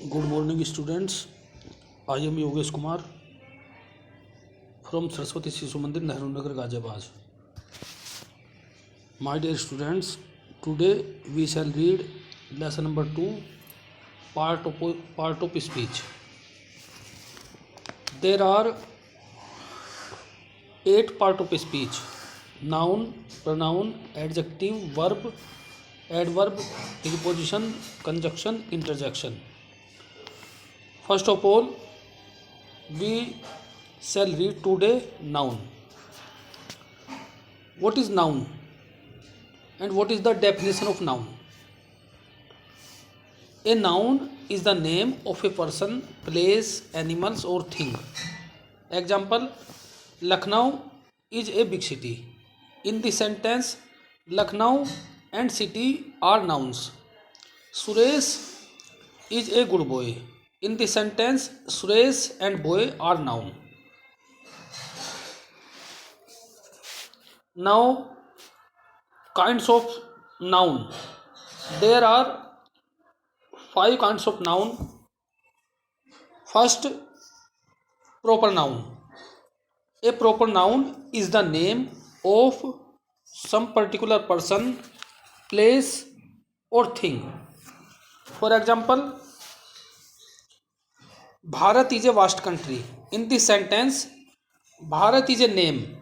Good morning, students. I am Yogesh Kumar from Saraswati Sishu Mandir, Nehru Nagar, Ghaziabad. My dear students, today we shall read lesson number 2, part of speech. There are 8 parts of speech: noun, pronoun, adjective, verb, adverb, preposition, conjunction, interjection. First of all, we shall read today noun. What is noun and what is the definition of noun? A noun is the name of a person, place, animals or thing. Example: Lucknow is a big city. In the sentence, Lucknow and city are nouns. Suresh is a good boy. In the sentence, Suresh and boy are noun. Now, kinds of noun. There are 5 kinds of noun. First, proper noun. A proper noun is the name of some particular person, place or thing. For example, Bharat is a vast country. In this sentence, Bharat is a name.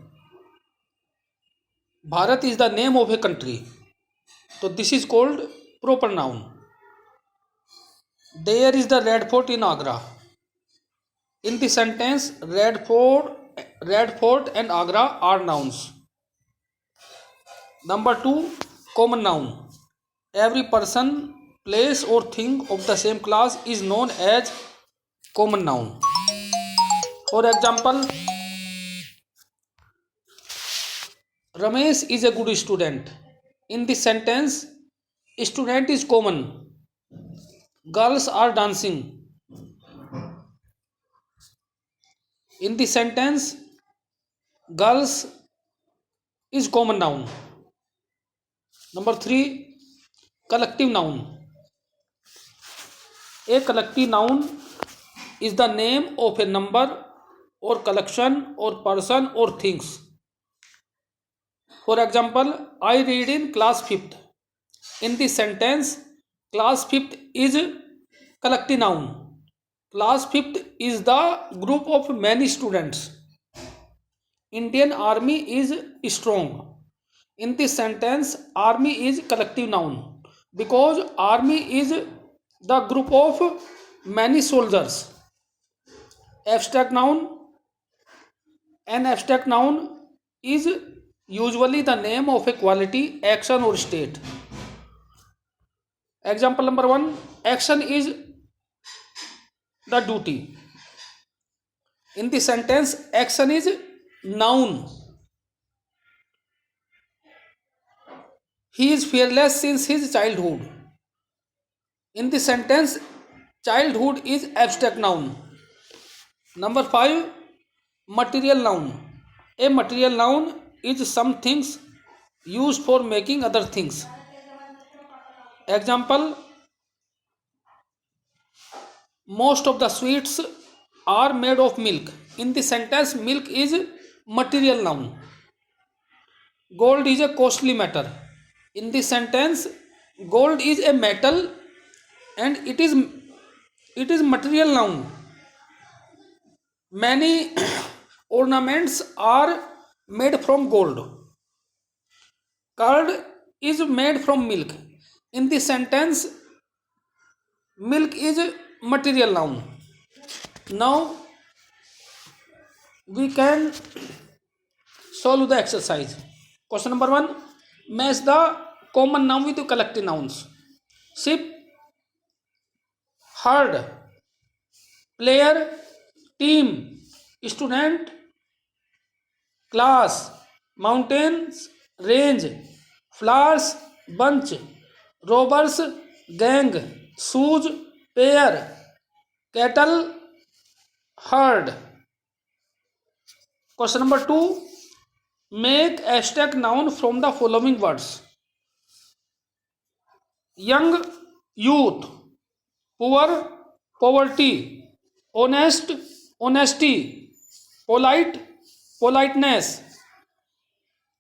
Bharat is the name of a country. So this is called proper noun. There is the Red Fort in Agra. In the sentence, Red Fort and Agra are nouns. Number 2, common noun. Every person, place or thing of the same class is known as common noun. For example, Ramesh is a good student. In this sentence, student is common. Girls are dancing. In the sentence, girls is common noun. Number 3, collective noun. A collective noun is the name of a number or collection or person or things. For example, I read in class 5th. In this sentence, class 5th is collective noun. Class 5th is the group of many students. Indian army is strong. In this sentence, army is collective noun because army is the group of many soldiers. Abstract noun. An abstract noun is usually the name of a quality, action or state. Example number 1, action is the duty. In the sentence, action is noun. He is fearless since his childhood. In the sentence, childhood is abstract noun. Number 5, material noun. A material noun is some things used for making other things. Example, most of the sweets are made of milk. In the sentence, milk is material noun. Gold is a costly matter. In this sentence, gold is a metal and it is material noun. Many ornaments are made from gold. Curd is made from milk. In this sentence, milk is material noun. Now we can solve the exercise. Question number 1, match the common noun with the collective nouns. Ship, herd, player, team, student, class, mountains, range, flowers, bunch, robbers, gang, shoes, pair, cattle, herd. Question number 2, make abstract noun from the following words: young, youth, poor, poverty, honest, honesty, polite, politeness,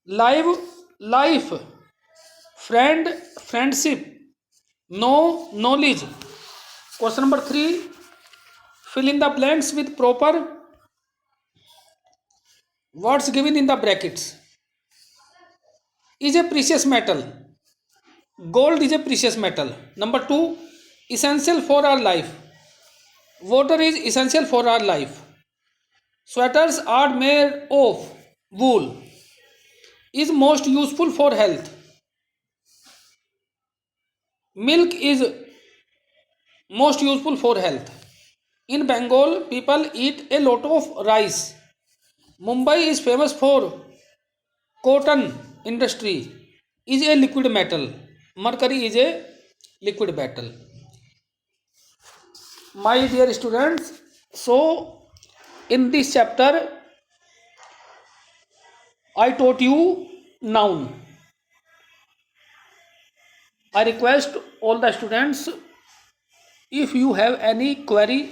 live, life, friend, friendship, no, knowledge. Question number 3, fill in the blanks with proper words given in the brackets. Is a precious metal. Gold is a precious metal. Number 2, essential for our life. Water is essential for our life. Sweaters are made of wool. Is most useful for health. Milk is most useful for health. In Bengal, people eat a lot of rice. Mumbai is famous for cotton industry. Is a liquid metal. Mercury is a liquid metal. My dear students, so in this chapter I taught you noun. I request all the students, if you have any query,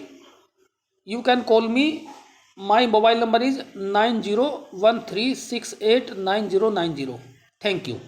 you can call me. My mobile number is 9013689090. Thank you.